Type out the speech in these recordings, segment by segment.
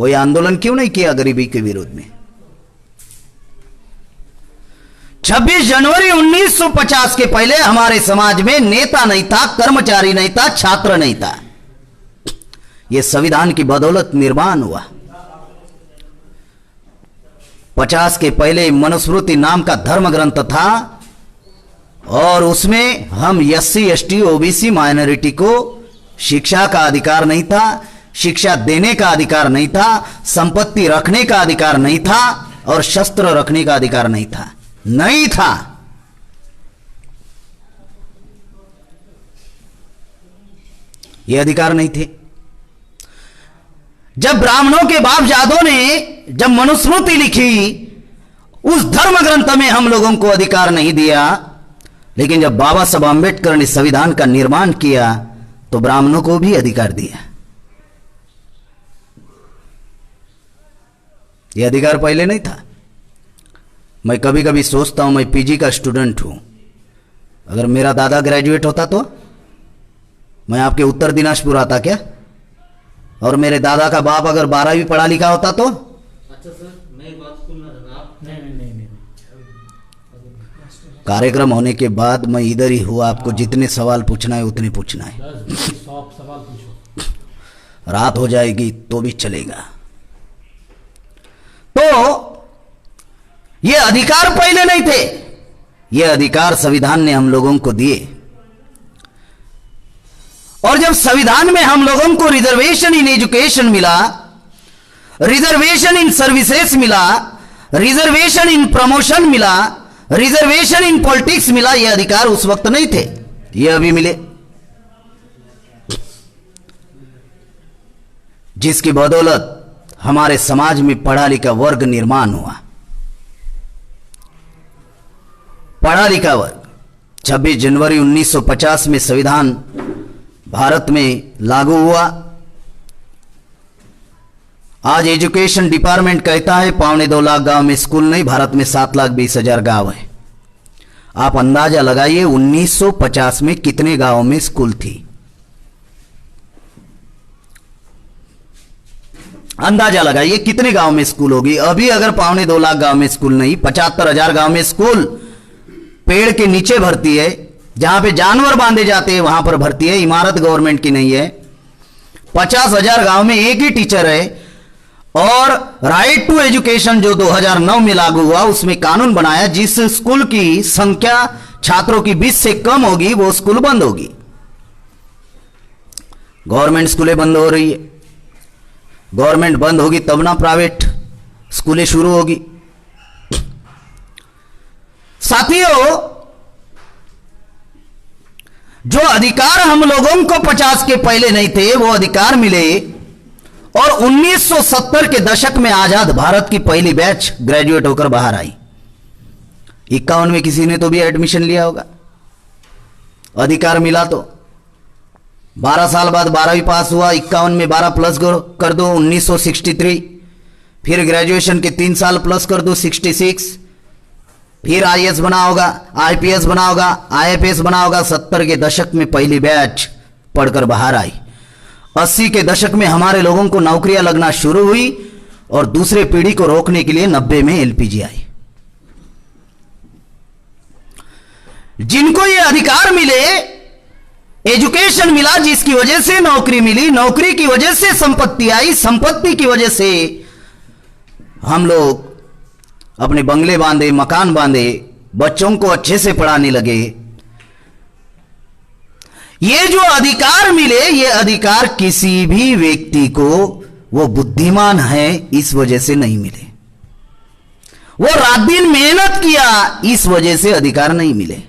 कोई आंदोलन क्यों नहीं किया गरीबी के विरोध में? 26 जनवरी 1950 के पहले हमारे समाज में नेता नहीं था, कर्मचारी नहीं था, छात्र नहीं था। यह संविधान की बदौलत निर्माण हुआ। 50 के पहले मनुस्मृति नाम का धर्म ग्रंथ था और उसमें हम एससी, एसटी, ओबीसी माइनॉरिटी को शिक्षा का अधिकार नहीं था, शिक्षा देने का अधिकार नहीं था, संपत्ति रखने का अधिकार नहीं था और शस्त्र रखने का अधिकार नहीं था। नहीं था। ये अधिकार नहीं थे। जब ब्राह्मणों के बाप जादों ने जब मनुस्मृति लिखी, उस धर्म ग्रंथ में हम लोगों को अधिकार नहीं दिया, लेकिन जब बाबा साहब आंबेडकर ने संविधान का निर्माण किया तो ब्राह्मणों को भी अधिकार दिया। यह अधिकार पहले नहीं था। मैं कभी कभी सोचता हूं, मैं पीजी का स्टूडेंट हूं, अगर मेरा दादा ग्रेजुएट होता तो मैं आपके उत्तर दिनाजपुर आता क्या? और मेरे दादा का बाप अगर 12वीं पढ़ा लिखा होता तो? अच्छा सर, मैं एक बात सुनना चाहता हूं। नहीं। कार्यक्रम होने के बाद मैं इधर ही हुआ, आपको जितने सवाल पूछना है उतने पूछना है। सवाल पूछो। रात हो जाएगी तो भी चलेगा। तो ये अधिकार पहले नहीं थे। ये अधिकार संविधान ने हम लोगों को दिए। और जब संविधान में हम लोगों को रिजर्वेशन इन एजुकेशन मिला, रिजर्वेशन इन सर्विसेज मिला, रिजर्वेशन इन प्रमोशन मिला, रिजर्वेशन इन पॉलिटिक्स मिला, ये अधिकार उस वक्त नहीं थे, ये अभी मिले, जिसकी बदौलत हमारे समाज में पढ़ा लिखा वर्ग निर्माण हुआ। पढ़ा लिखा वर्ग 26 जनवरी 1950 में संविधान भारत में लागू हुआ। आज एजुकेशन डिपार्टमेंट कहता है 2.25 लाख गांव में स्कूल नहीं, भारत में 7,20,000 गांव है। आप अंदाजा लगाइए 1950 में कितने गांवों में स्कूल थी? अंदाजा लगाइए कितने गांव में स्कूल होगी। अभी अगर 2.25 लाख गांव में स्कूल नहीं, 75,000 गांव में स्कूल पेड़ के नीचे भर्ती है, जहां पे जानवर बांधे जाते हैं वहां पर भर्ती है, इमारत गवर्नमेंट की नहीं है। 50,000 गांव में एक ही टीचर है। और राइट टू एजुकेशन जो 2009 में लागू हुआ, उसमें कानून बनाया जिस स्कूल की संख्या छात्रों की 20 से कम होगी वो स्कूल बंद होगी। गवर्नमेंट स्कूलें बंद हो रही है। गवर्नमेंट बंद होगी तब ना प्राइवेट स्कूलें शुरू होगी। साथियों, जो अधिकार हम लोगों को 50 के पहले नहीं थे वो अधिकार मिले। और 1970 के दशक में आजाद भारत की पहली बैच ग्रेजुएट होकर बाहर आई। 51 में किसी ने तो भी एडमिशन लिया होगा। अधिकार मिला तो 12 साल बाद 12वीं पास हुआ, 51 में 12 प्लस कर दो 1963, फिर ग्रेजुएशन के 3 साल प्लस कर दो 66, फिर आईएएस बना होगा, आईपीएस बना होगा, आईएफएस बना होगा। 70 के दशक में पहली बैच पढ़कर बाहर आई। 80 के दशक में हमारे लोगों को नौकरियां लगना शुरू हुई और दूसरे पीढ़ी को रोकने के लिए 90 में एलपीजी आई। जिनको ये अधिकार मिले, एजुकेशन मिला, जिसकी वजह से नौकरी मिली, नौकरी की वजह से संपत्ति आई, संपत्ति की वजह से हम लोग अपने बंगले बांधे, मकान बांधे, बच्चों को अच्छे से पढ़ाने लगे। ये जो अधिकार मिले, ये अधिकार किसी भी व्यक्ति को वो बुद्धिमान है इस वजह से नहीं मिले, वो रात दिन मेहनत किया इस वजह से अधिकार नहीं मिले,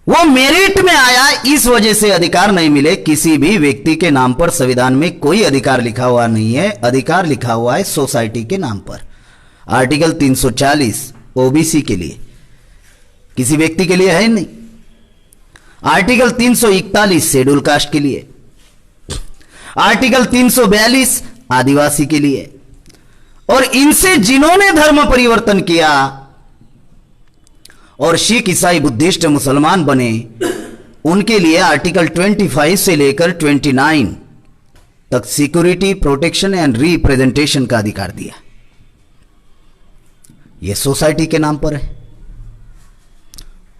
वो मेरिट में आया इस वजह से अधिकार नहीं मिले। किसी भी व्यक्ति के नाम पर संविधान में कोई अधिकार लिखा हुआ नहीं है। अधिकार लिखा हुआ है सोसाइटी के नाम पर। आर्टिकल 340 ओबीसी के लिए, किसी व्यक्ति के लिए है नहीं। आर्टिकल 341 शेड्यूल कास्ट के लिए, आर्टिकल 342 आदिवासी के लिए। और इनसे जिन्होंने धर्म परिवर्तन किया और सिख, ईसाई, बुद्धिस्ट, मुसलमान बने, उनके लिए आर्टिकल 25 से लेकर 29 तक सिक्योरिटी, प्रोटेक्शन एंड रिप्रेजेंटेशन का अधिकार दिया। यह सोसाइटी के नाम पर है।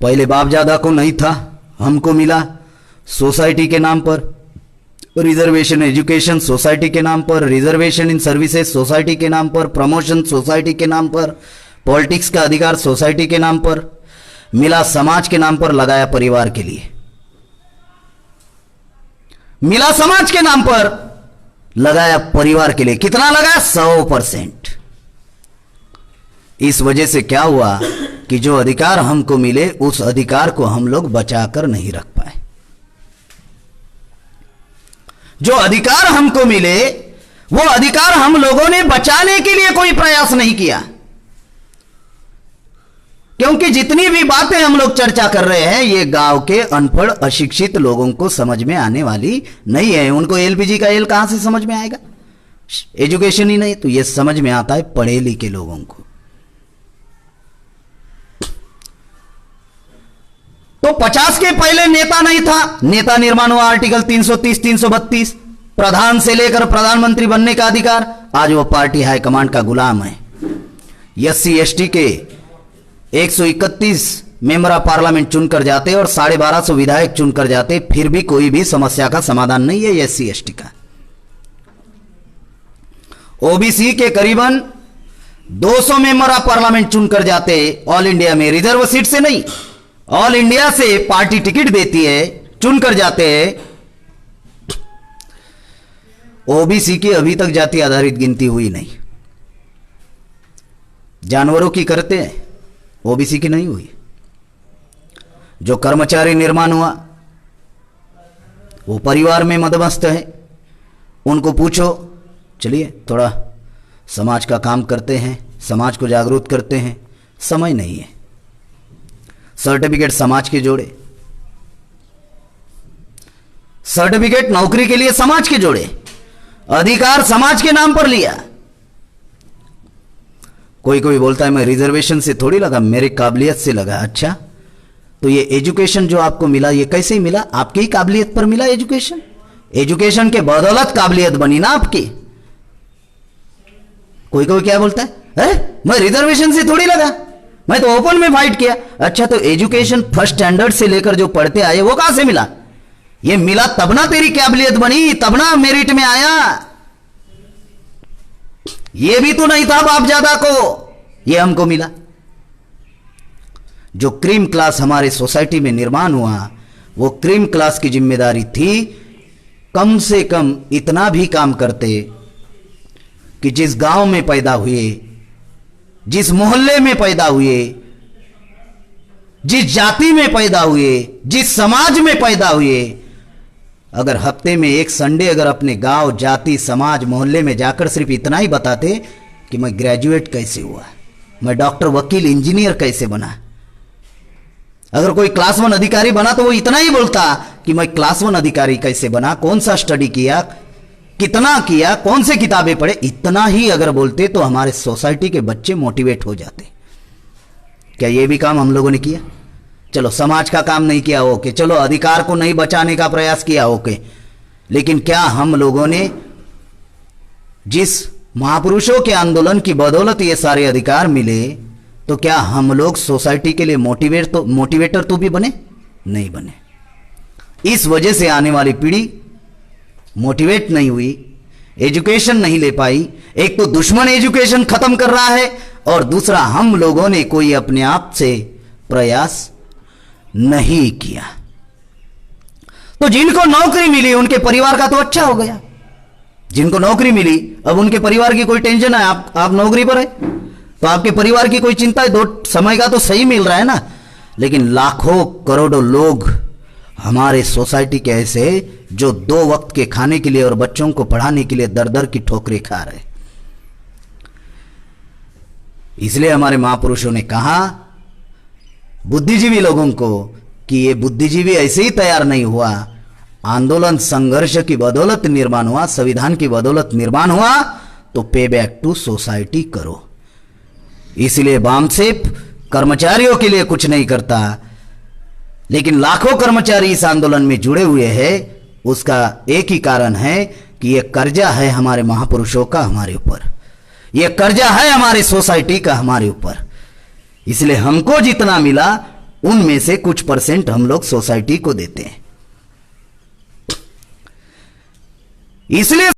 पहले बाप दादा को नहीं था, हमको मिला सोसाइटी के नाम पर। रिजर्वेशन एजुकेशन सोसाइटी के नाम पर, रिजर्वेशन इन सर्विसेज सोसाइटी के नाम पर, प्रमोशन सोसाइटी के नाम पर, पॉलिटिक्स का अधिकार सोसाइटी के नाम पर मिला, समाज के नाम पर लगाया परिवार के लिए, मिला समाज के नाम पर लगाया परिवार के लिए। कितना लगाया? 100%। इस वजह से क्या हुआ कि जो अधिकार हमको मिले उस अधिकार को हम लोग बचाकर नहीं रख पाए। जो अधिकार हमको मिले वो अधिकार हम लोगों ने बचाने के लिए कोई प्रयास नहीं किया, क्योंकि जितनी भी बातें हम लोग चर्चा कर रहे हैं ये गांव के अनपढ़ अशिक्षित लोगों को समझ में आने वाली नहीं है। उनको एलपीजी का एल कहां से समझ में आएगा? एजुकेशन ही नहीं, तो ये समझ में आता है पढ़े लिखे लोगों को। तो 50 के पहले नेता नहीं था, नेता निर्माण हुआ आर्टिकल 330, 332, प्रधान से लेकर प्रधानमंत्री बनने का अधिकार। आज वो पार्टी हाईकमांड का गुलाम है। एससी एसटी के 131 मेंबर ऑफ पार्लियामेंट चुनकर जाते और 1250 विधायक चुनकर जाते, फिर भी कोई भी समस्या का समाधान नहीं है एससी एसटी का। ओबीसी के करीबन 200 मेंबर ऑफ पार्लियामेंट चुनकर जाते ऑल इंडिया में, रिजर्व सीट से नहीं, ऑल इंडिया से पार्टी टिकट देती है, चुनकर जाते हैं। ओबीसी की अभी तक जाति आधारित गिनती हुई नहीं। जानवरों की करते हैं, ओबीसी की नहीं हुई। जो कर्मचारी निर्माण हुआ वो परिवार में मदमस्त है, उनको पूछो, चलिए थोड़ा समाज का काम करते हैं, समाज को जागरूक करते हैं, समय नहीं है। सर्टिफिकेट समाज के जोड़े, सर्टिफिकेट नौकरी के लिए समाज के जोड़े, अधिकार समाज के नाम पर लिया। कोई कोई बोलता है मैं रिजर्वेशन से थोड़ी लगा, मेरी काबिलियत से लगा। अच्छा, तो ये एजुकेशन जो आपको मिला ये कैसे मिला? आपकी ही काबिलियत पर मिला एजुकेशन। एजुकेशन के बदौलत काबिलियत बनी ना आपकी। कोई कोई क्या बोलता है, मैं रिजर्वेशन से थोड़ी लगा, मैं तो ओपन में फाइट किया। अच्छा, तो एजुकेशन फर्स्ट स्टैंडर्ड से लेकर जो पढ़ते आए वो कहां से मिला? ये मिला तब ना तेरी काबिलियत बनी, तब ना मेरिट में आया। ये भी तो नहीं था बाप दादा को, ये हमको मिला। जो क्रीम क्लास हमारे सोसाइटी में निर्माण हुआ वो क्रीम क्लास की जिम्मेदारी थी कम से कम इतना भी काम करते कि जिस गांव में पैदा हुए, जिस मोहल्ले में पैदा हुए, जिस जाति में पैदा हुए, जिस समाज में पैदा हुए, अगर हफ्ते में एक संडे अगर अपने गांव, जाति, समाज, मोहल्ले में जाकर सिर्फ इतना ही बताते कि मैं ग्रेजुएट कैसे हुआ, मैं डॉक्टर, वकील, इंजीनियर कैसे बना। अगर कोई क्लास 1 अधिकारी बना तो वो इतना ही बोलता कि मैं क्लास 1 अधिकारी कैसे बना, कौन सा स्टडी किया, कितना किया, कौन से किताबें पढ़े, इतना ही अगर बोलते तो हमारे सोसाइटी के बच्चे मोटिवेट हो जाते। क्या ये भी काम हम लोगों ने किया? चलो समाज का काम नहीं किया, ओके, चलो अधिकार को नहीं बचाने का प्रयास किया, ओके, लेकिन क्या हम लोगों ने जिस महापुरुषों के आंदोलन की बदौलत ये सारे अधिकार मिले, तो क्या हम लोग सोसाइटी के लिए मोटिवेटर तो भी बने? नहीं बने। इस वजह से आने वाली पीढ़ी मोटिवेट नहीं हुई, एजुकेशन नहीं ले पाई। एक तो दुश्मन एजुकेशन खत्म कर रहा है और दूसरा हम लोगों ने कोई अपने आप से प्रयास नहीं किया। तो जिनको नौकरी मिली उनके परिवार का तो अच्छा हो गया। जिनको नौकरी मिली अब उनके परिवार की कोई टेंशन है, आप नौकरी पर है तो आपके परिवार की कोई चिंता है, 2 समय का तो सही मिल रहा है ना। लेकिन लाखों करोड़ों लोग हमारे सोसाइटी के ऐसे जो 2 वक्त के खाने के लिए और बच्चों को पढ़ाने के लिए दर दर की ठोकरें खा रहे। इसलिए हमारे महापुरुषों ने कहा बुद्धिजीवी लोगों को कि ये बुद्धिजीवी ऐसे ही तैयार नहीं हुआ, आंदोलन संघर्ष की बदौलत निर्माण हुआ, संविधान की बदौलत निर्माण हुआ, तो पे बैक टू सोसाइटी करो। इसलिए वामसेप कर्मचारियों के लिए कुछ नहीं करता, लेकिन लाखों कर्मचारी इस आंदोलन में जुड़े हुए हैं। उसका एक ही कारण है कि यह कर्जा है हमारे महापुरुषों का हमारे ऊपर, यह कर्जा है हमारे सोसाइटी का हमारे ऊपर। इसलिए हमको जितना मिला उनमें से कुछ % हम लोग सोसाइटी को देते हैं। इसलिए